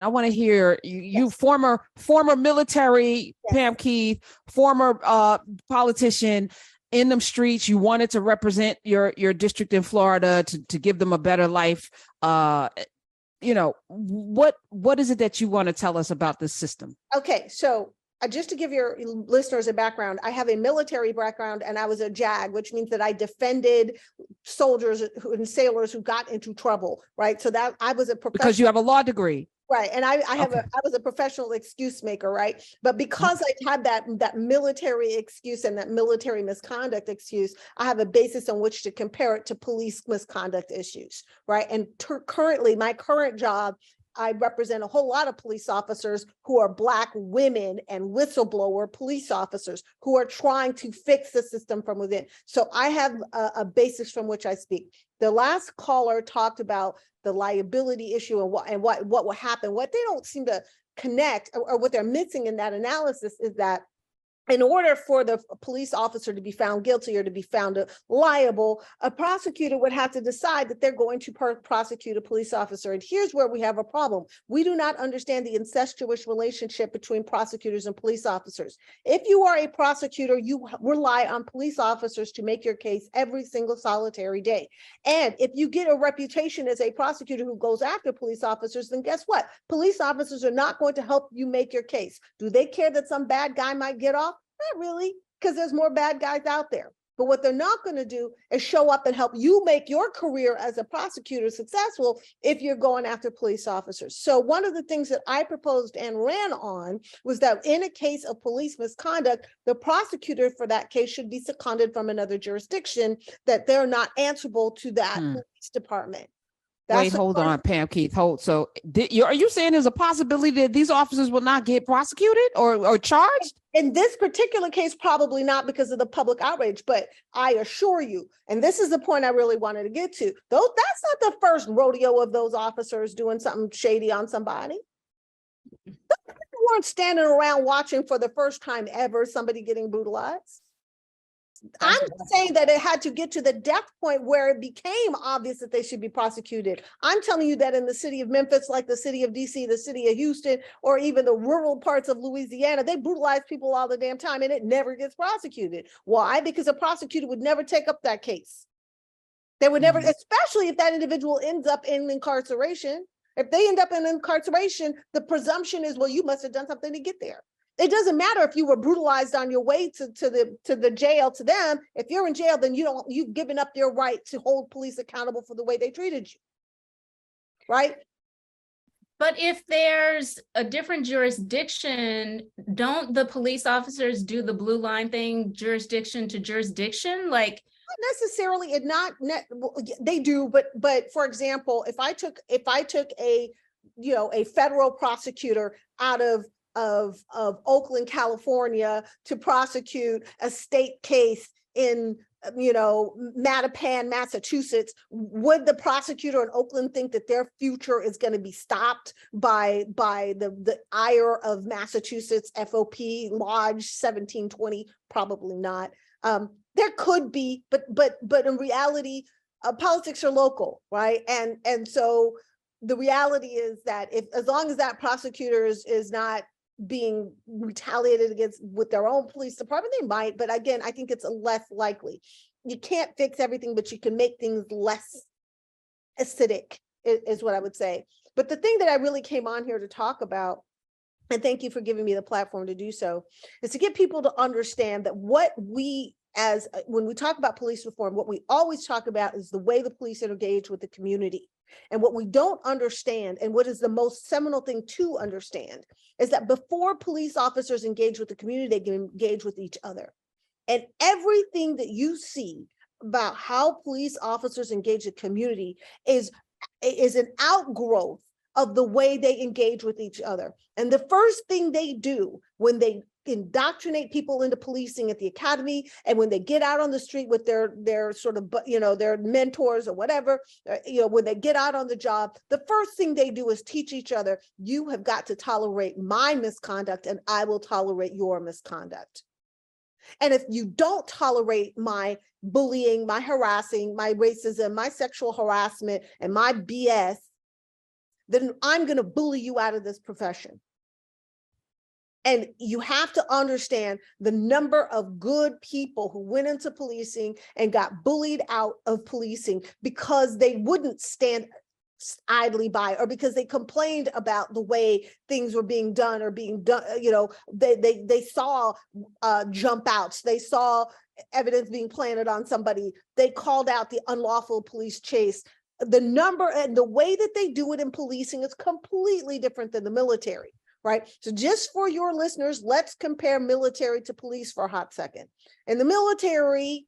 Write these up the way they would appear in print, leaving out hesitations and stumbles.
I want to hear you Yes. former military, Yes. Pam Keith, former politician in them streets. You wanted to represent your district in Florida to give them a better life. You know, what is it that you want to tell us about this system? Okay, so just to give your listeners a background, I have a military background and I was a JAG, which means that I defended soldiers and sailors who got into trouble, right? So that I was a Because professional. you have a law degree. Right. And I Okay. I was a professional excuse maker, right? But because I had that military excuse and that military misconduct excuse, I have a basis on which to compare it to police misconduct issues, right? And currently, my current job, I represent a whole lot of police officers who are Black women and whistleblower police officers who are trying to fix the system from within. So I have a basis from which I speak. The last caller talked about the liability issue and what will happen. What they don't seem to connect, or what they're missing in that analysis, is that in order for the police officer to be found guilty or to be found liable, a prosecutor would have to decide that they're going to prosecute a police officer. And here's where we have a problem. We do not understand the incestuous relationship between prosecutors and police officers. If you are a prosecutor, you rely on police officers to make your case every single solitary day. And if you get a reputation as a prosecutor who goes after police officers, then guess what? Police officers are not going to help you make your case. Do they care that some bad guy might get off? Not really, because there's more bad guys out there. But what they're not going to do is show up and help you make your career as a prosecutor successful if you're going after police officers. So one of the things that I proposed and ran on was that in a case of police misconduct, the prosecutor for that case should be seconded from another jurisdiction, that they're not answerable to that police department. Wait, hold on, Pam Keith. So are you saying there's a possibility that these officers will not get prosecuted or charged? In this particular case, probably not, because of the public outrage, but I assure you, and this is the point I really wanted to get to, though, that's not the first rodeo of those officers doing something shady on somebody. They weren't standing around watching for the first time ever somebody getting brutalized. I'm saying that it had to get to the death point where it became obvious that they should be prosecuted. I'm telling you that in the city of Memphis, like the city of DC, the city of Houston, or even the rural parts of Louisiana, they brutalize people all the damn time and it never gets prosecuted. Why? Because a prosecutor would never take up that case. They would never, especially if that individual ends up in incarceration. If they end up in incarceration, the presumption is, well, you must have done something to get there. It doesn't matter if you were brutalized on your way to the jail to them. If you're in jail, then you've given up your right to hold police accountable for the way they treated you. Right? But if there's a different jurisdiction, don't the police officers do the blue line thing, jurisdiction to jurisdiction? Like, not necessarily, they do, but for example, if I took a federal prosecutor out of Oakland, California, to prosecute a state case in Mattapan, Massachusetts, would the prosecutor in Oakland think that their future is going to be stopped by the ire of Massachusetts FOP Lodge 1720? Probably not. There could be, but in reality, politics are local, right? And so the reality is that as long as that prosecutor is not being retaliated against with their own police department, they might, but again, I think it's less likely. You can't fix everything, but you can make things less acidic, is what I would say. But the thing that I really came on here to talk about, and thank you for giving me the platform to do so, is to get people to understand that when we talk about police reform, what we always talk about is the way the police engage with the community. And what we don't understand, and what is the most seminal thing to understand, is that before police officers engage with the community, they can engage with each other. And everything that you see about how police officers engage the community is an outgrowth of the way they engage with each other. And the first thing they do when they indoctrinate people into policing at the academy, and when they get out on the street with their sort of, their mentors or whatever, when they get out on the job, the first thing they do is teach each other, you have got to tolerate my misconduct and I will tolerate your misconduct. And if you don't tolerate my bullying, my harassing, my racism, my sexual harassment, and my BS, then I'm going to bully you out of this profession. And you have to understand the number of good people who went into policing and got bullied out of policing because they wouldn't stand idly by, or because they complained about the way things were being done or being done. You know, they saw jump outs, they saw evidence being planted on somebody, they called out the unlawful police chase. The number and the way that they do it in policing is completely different than the military. Right. So just for your listeners, let's compare military to police for a hot second. In the military,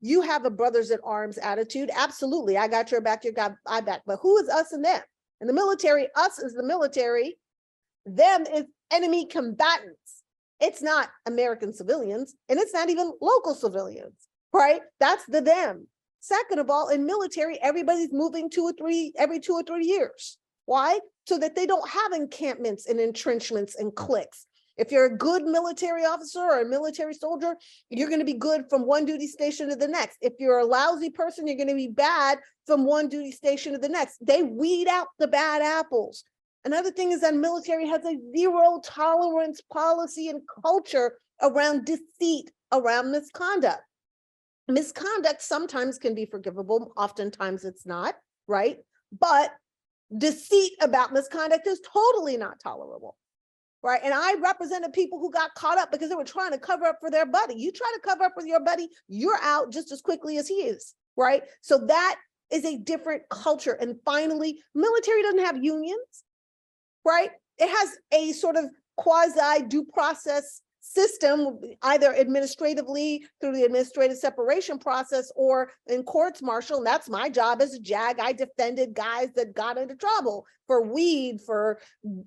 you have a brothers at arms attitude. Absolutely. I got your back, you got my back. But who is us and them? In the military, us is the military. Them is enemy combatants. It's not American civilians, and it's not even local civilians. Right. That's the them. Second of all, in military, everybody's moving every 2 or 3 years. Why? So that they don't have encampments and entrenchments and cliques. If you're a good military officer or a military soldier, you're going to be good from one duty station to the next. If you're a lousy person, you're going to be bad from one duty station to the next. They weed out the bad apples. Another thing is that military has a zero tolerance policy and culture around deceit, around misconduct. Misconduct sometimes can be forgivable. Oftentimes it's not, right? But deceit about misconduct is totally not tolerable, right? And I represented people who got caught up because they were trying to cover up for their buddy. You try to cover up with your buddy, you're out just as quickly as he is, right? So that is a different culture. And finally, military doesn't have unions, right? It has a sort of quasi due process system, either administratively through the administrative separation process or in courts martial. And that's my job as a JAG. I defended guys that got into trouble for weed, for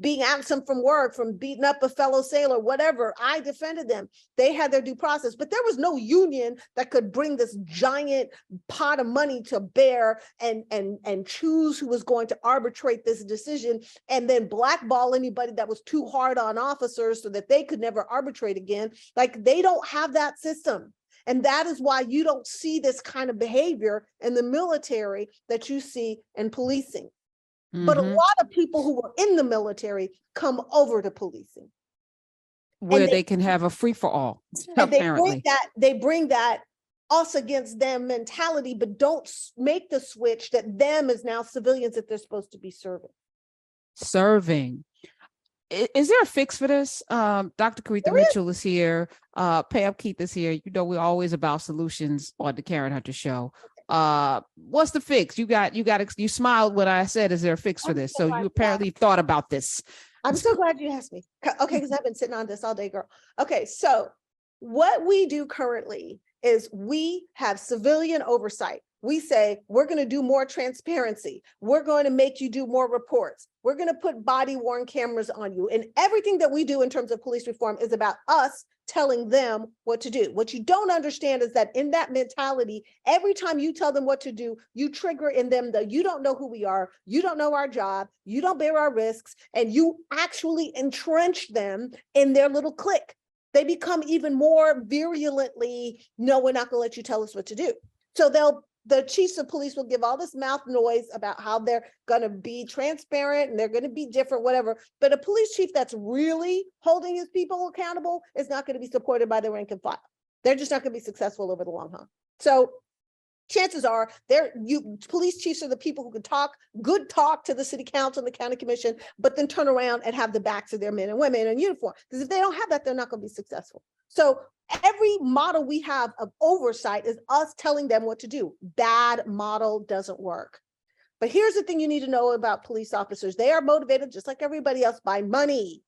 being absent from work, from beating up a fellow sailor, whatever. I defended them. They had their due process, but there was no union that could bring this giant pot of money to bear and choose who was going to arbitrate this decision and then blackball anybody that was too hard on officers so that they could never arbitrate again. Like, they don't have that system. And that is why you don't see this kind of behavior in the military that you see in policing. But a lot of people who were in the military come over to policing. Where they can have a free for all, apparently. They bring that us against them mentality, but don't make the switch that them is now civilians that they're supposed to be serving. Is there a fix for this? Dr. Coretha Mitchell is here. Pam Keith is here. You know, we're always about solutions on the Karen Hunter Show. What's the fix? You smiled when I said, is there a fix for this? So you apparently thought about this. I'm so glad you asked me. Okay, because I've been sitting on this all day, girl. Okay, so what we do currently is we have civilian oversight. We say, we're going to do more transparency. We're going to make you do more reports. We're going to put body-worn cameras on you. And everything that we do in terms of police reform is about us telling them what to do. What you don't understand is that in that mentality, every time you tell them what to do, you trigger in them the, you don't know who we are, you don't know our job, you don't bear our risks, and you actually entrench them in their little clique. They become even more virulently, no, we're not going to let you tell us what to do. So the chiefs of police will give all this mouth noise about how they're going to be transparent and they're going to be different, whatever. But a police chief that's really holding his people accountable is not going to be supported by the rank and file. They're just not going to be successful over the long haul. So chances are police chiefs are the people who can talk to the city council and the county commission, but then turn around and have the backs of their men and women in uniform. Because if they don't have that, they're not going to be successful. So every model we have of oversight is us telling them what to do. Bad model doesn't work. But here's the thing you need to know about police officers. They are motivated just like everybody else by money,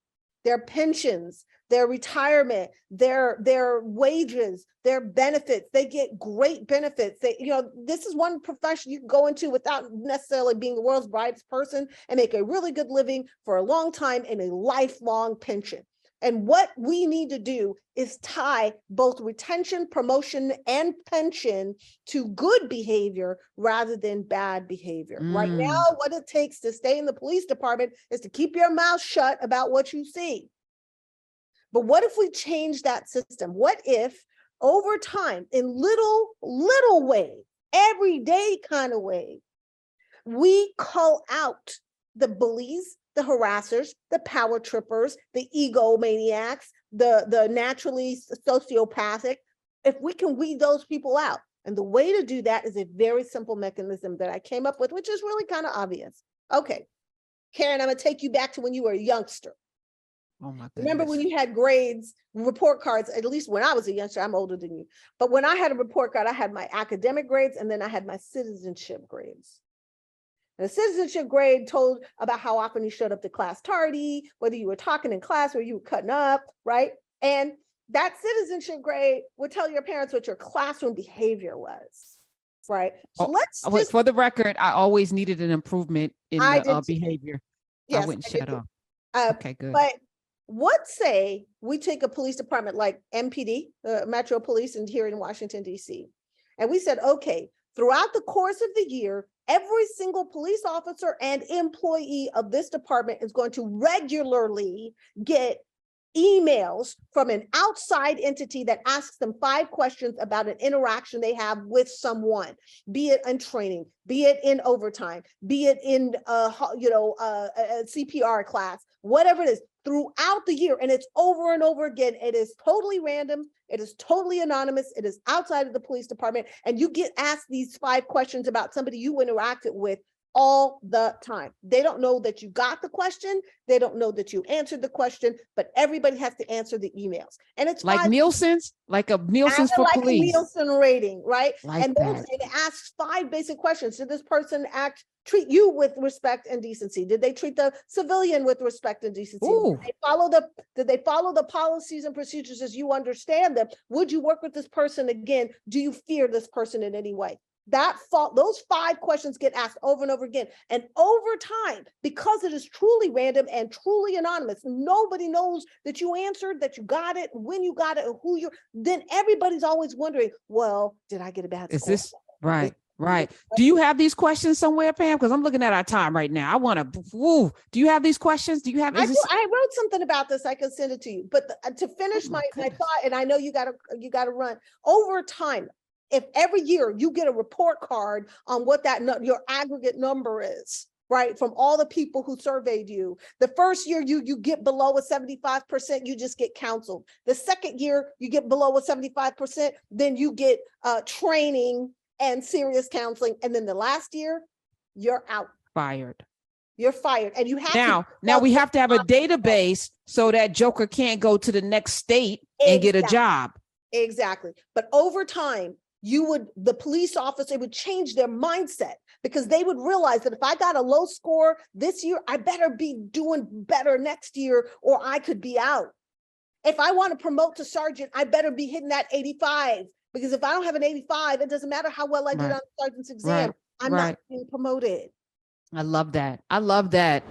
their pensions, their retirement, their wages, their benefits. They get great benefits. This is one profession you can go into without necessarily being the world's brightest person and make a really good living for a long time and a lifelong pension. And what we need to do is tie both retention, promotion, and pension to good behavior rather than bad behavior. Right now, what it takes to stay in the police department is to keep your mouth shut about what you see. But what if we change that system? What if over time, in little ways, everyday kind of ways, we call out the bullies, the harassers, the power trippers, the egomaniacs, the naturally sociopathic, if we can weed those people out. And the way to do that is a very simple mechanism that I came up with, which is really kind of obvious. Okay, Karen, I'm gonna take you back to when you were a youngster. Oh my Remember goodness. when you had grades, report cards, at least when I was a youngster, I'm older than you. But when I had a report card, I had my academic grades and then I had my citizenship grades. And the citizenship grade told about how often you showed up to class tardy, whether you were talking in class or you were cutting up, right? And that citizenship grade would tell your parents what your classroom behavior was, right? So Oh, let's just, For the record, I always needed an improvement in I the did too. behavior. Yes, I wouldn't I did shut too. up. Okay, good. But what say we take a police department like MPD, Metro Police, and here in Washington, D.C., and we said, okay, throughout the course of the year, every single police officer and employee of this department is going to regularly get emails from an outside entity that asks them 5 questions about an interaction they have with someone, be it in training, be it in overtime, be it in a CPR class, whatever it is, throughout the year. And it's over and over again. It is totally random. It is totally anonymous. It is outside of the police department. And you get asked these 5 questions about somebody you interacted with all the time. They don't know that you got the question. They don't know that you answered the question, but everybody has to answer the emails. And it's Like 5 Nielsen's, like a Nielsen's for like a police. Nielsen rating, right? Like And that. it asks 5 basic questions. Did this person treat you with respect and decency? Did they treat the civilian with respect and decency? Ooh. Did they follow the policies and procedures as you understand them? Would you work with this person again? Do you fear this person in any way? Those 5 questions get asked over and over again. And over time, because it is truly random and truly anonymous, nobody knows that you answered, that you got it, when you got it, and who you're, then everybody's always wondering, well, did I get a bad Is score? this right? Right. Do you have these questions somewhere, Pam? Because I'm looking at our time right now. I want to, do you have these questions? Do you have, I wrote something about this. I can send it to you. But to finish my goodness. thought, and I know you gotta run over time. If every year you get a report card on what your aggregate number is, right, from all the people who surveyed you, the first year you get below a 75%, you just get counseled. The second year you get below a 75%, then you get training and serious counseling, and then the last year you're out. Fired. You're fired, and you have now we have to have a database so that Joker can't go to the next state and get a job. Exactly. But over time, the police officer would change their mindset, because they would realize that if I got a low score this year, I better be doing better next year, or I could be out. If I want to promote to sergeant, I better be hitting that 85, because if I don't have an 85, it doesn't matter how well I did on the sergeant's exam. I'm not being promoted. I love that. I love that.